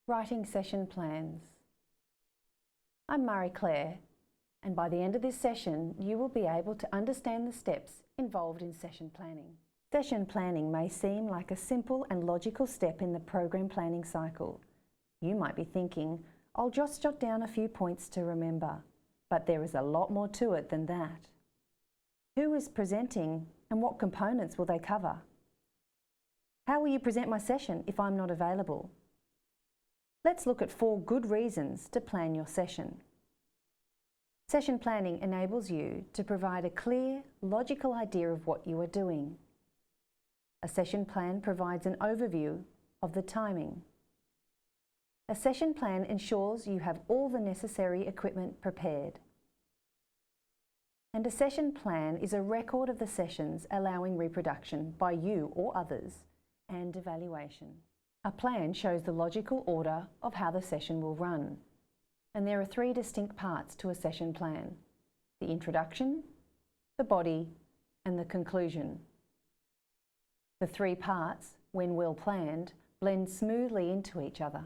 Writing session plans. I'm Marie-Claire, and by the end of this session, you will be able to understand the steps involved in session planning. Session planning may seem like a simple and logical step in the program planning cycle. You might be thinking, I'll just jot down a few points to remember, but there is a lot more to it than that. Who is presenting and what components will they cover? How will you present my session if I'm not available? Let's look at 4 good reasons to plan your session. Session planning enables you to provide a clear, logical idea of what you are doing. A session plan provides an overview of the timing. A session plan ensures you have all the necessary equipment prepared. And a session plan is a record of the sessions, allowing reproduction by you or others and evaluation. A plan shows the logical order of how the session will run. And there are 3 distinct parts to a session plan: the introduction, the body, and the conclusion. The 3 parts, when well planned, blend smoothly into each other.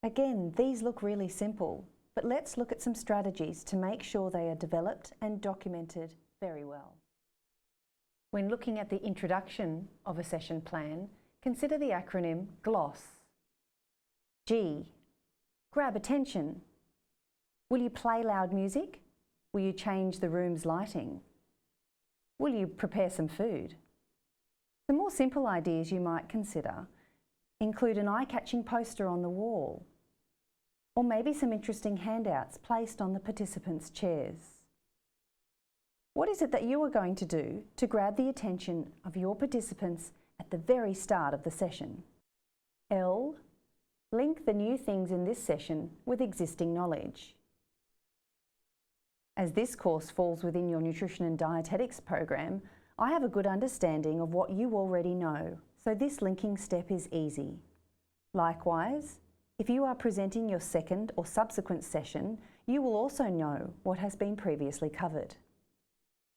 Again, these look really simple, but let's look at some strategies to make sure they are developed and documented very well. When looking at the introduction of a session plan, consider the acronym GLOSS. G. Grab attention. Will you play loud music? Will you change the room's lighting? Will you prepare some food? The more simple ideas you might consider include an eye-catching poster on the wall, or maybe some interesting handouts placed on the participants' chairs. What is it that you are going to do to grab the attention of your participants at the very start of the session? L. Link the new things in this session with existing knowledge. As this course falls within your nutrition and dietetics program, I have a good understanding of what you already know, so this linking step is easy. Likewise, if you are presenting your second or subsequent session, you will also know what has been previously covered.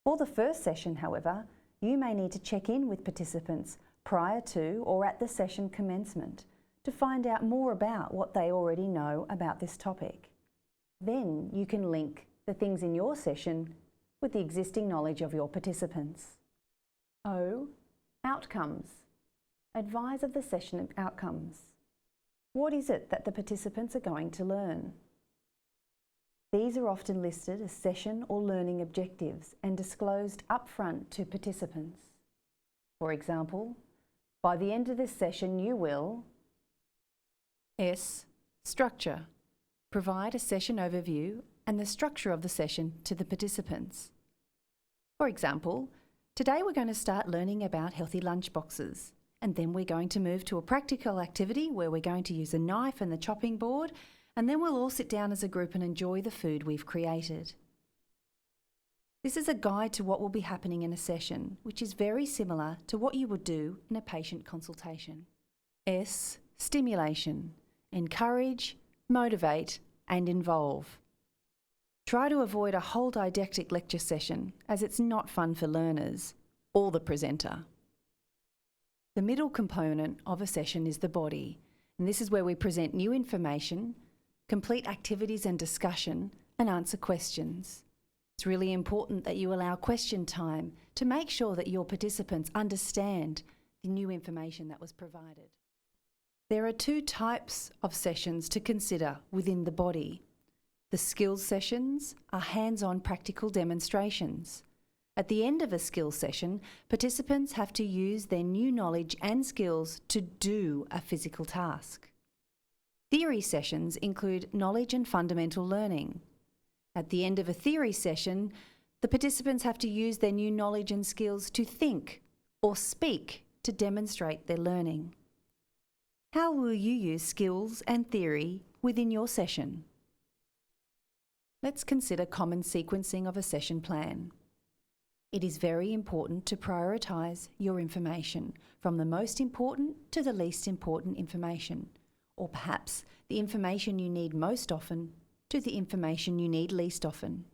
For the first session, however, you may need to check in with participants prior to or at the session commencement to find out more about what they already know about this topic. Then you can link the things in your session with the existing knowledge of your participants. O. Outcomes. Advise of the session outcomes. What is it that the participants are going to learn? These are often listed as session or learning objectives and disclosed upfront to participants. For example, by the end of this session you will S. Structure. Provide a session overview and the structure of the session to the participants. For example, today we're going to start learning about healthy lunchboxes, and then we're going to move to a practical activity where we're going to use a knife and the chopping board, and then we'll all sit down as a group and enjoy the food we've created. This is a guide to what will be happening in a session, which is very similar to what you would do in a patient consultation. S. Stimulation. Encourage, motivate, and involve. Try to avoid a whole didactic lecture session, as it's not fun for learners or the presenter. The middle component of a session is the body, and this is where we present new information, complete activities and discussion, and answer questions. It's really important that you allow question time to make sure that your participants understand the new information that was provided. There are 2 types of sessions to consider within the body. The skills sessions are hands-on practical demonstrations. At the end of a skills session, participants have to use their new knowledge and skills to do a physical task. Theory sessions include knowledge and fundamental learning. At the end of a theory session, the participants have to use their new knowledge and skills to think or speak to demonstrate their learning. How will you use skills and theory within your session? Let's consider common sequencing of a session plan. It is very important to prioritise your information from the most important to the least important information, or perhaps the information you need most often to the information you need least often.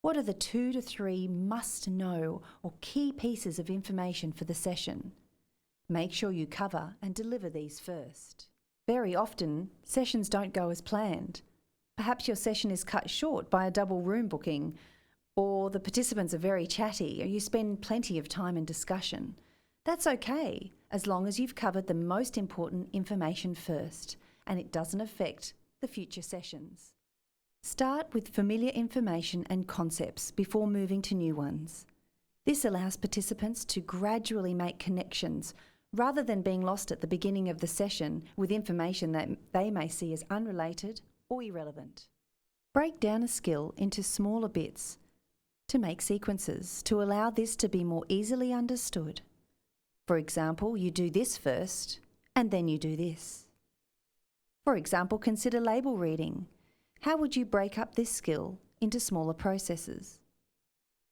What are the 2 to 3 must-know or key pieces of information for the session? Make sure you cover and deliver these first. Very often, sessions don't go as planned. Perhaps your session is cut short by a double room booking, or the participants are very chatty, or you spend plenty of time in discussion. That's okay, as long as you've covered the most important information first, and it doesn't affect the future sessions. Start with familiar information and concepts before moving to new ones. This allows participants to gradually make connections rather than being lost at the beginning of the session with information that they may see as unrelated or irrelevant. Break down a skill into smaller bits to make sequences to allow this to be more easily understood. For example, you do this first and then you do this. For example, consider label reading. How would you break up this skill into smaller processes?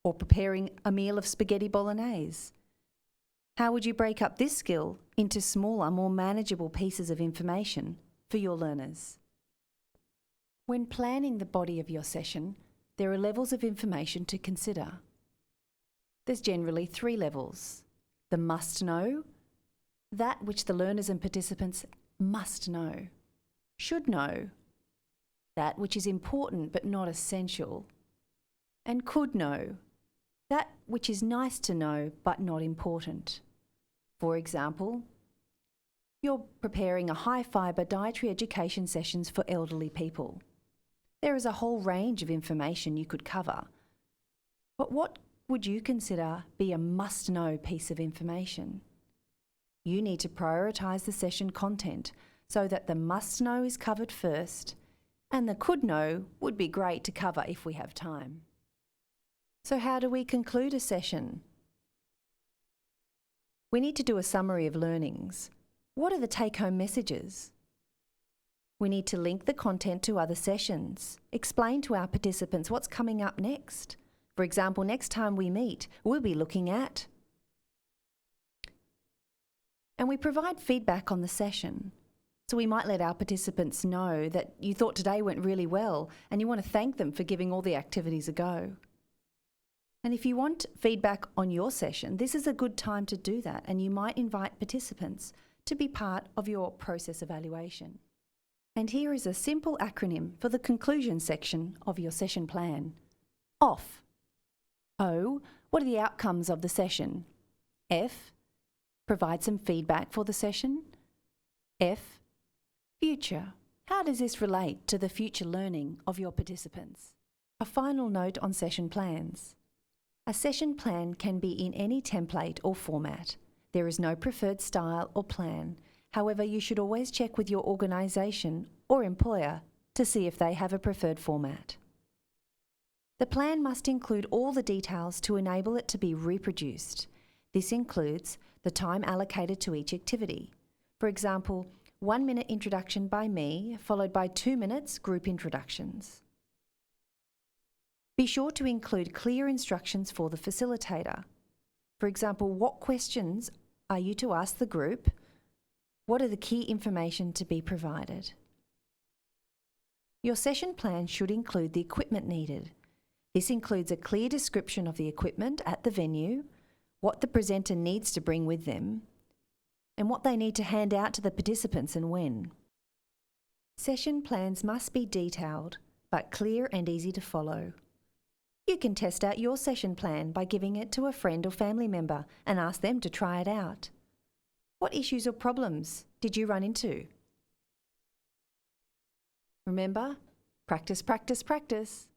Or preparing a meal of spaghetti bolognese. How would you break up this skill into smaller, more manageable pieces of information for your learners? When planning the body of your session, there are levels of information to consider. There's generally 3 levels. The must know, that which the learners and participants must know. Should know, that which is important but not essential. And could know, that which is nice to know but not important. For example, you're preparing a high-fibre dietary education sessions for elderly people. There is a whole range of information you could cover. But what would you consider be a must-know piece of information? You need to prioritise the session content so that the must-know is covered first, and the could-know would be great to cover if we have time. So how do we conclude a session? We need to do a summary of learnings. What are the take-home messages? We need to link the content to other sessions, explain to our participants what's coming up next. For example, next time we meet, we'll be looking at... And we provide feedback on the session. So we might let our participants know that you thought today went really well and you want to thank them for giving all the activities a go. And if you want feedback on your session, this is a good time to do that, and you might invite participants to be part of your process evaluation. And here is a simple acronym for the conclusion section of your session plan. OFF. O, what are the outcomes of the session? F, provide some feedback for the session. F, future. How does this relate to the future learning of your participants? A final note on session plans. A session plan can be in any template or format. There is no preferred style or plan. However, you should always check with your organisation or employer to see if they have a preferred format. The plan must include all the details to enable it to be reproduced. This includes the time allocated to each activity. For example, 1-minute introduction by me, followed by 2 minutes group introductions. Be sure to include clear instructions for the facilitator. For example, what questions are you to ask the group? What are the key information to be provided? Your session plan should include the equipment needed. This includes a clear description of the equipment at the venue, what the presenter needs to bring with them, and what they need to hand out to the participants and when. Session plans must be detailed, but clear and easy to follow. You can test out your session plan by giving it to a friend or family member and ask them to try it out. What issues or problems did you run into? Remember, practice, practice, practice.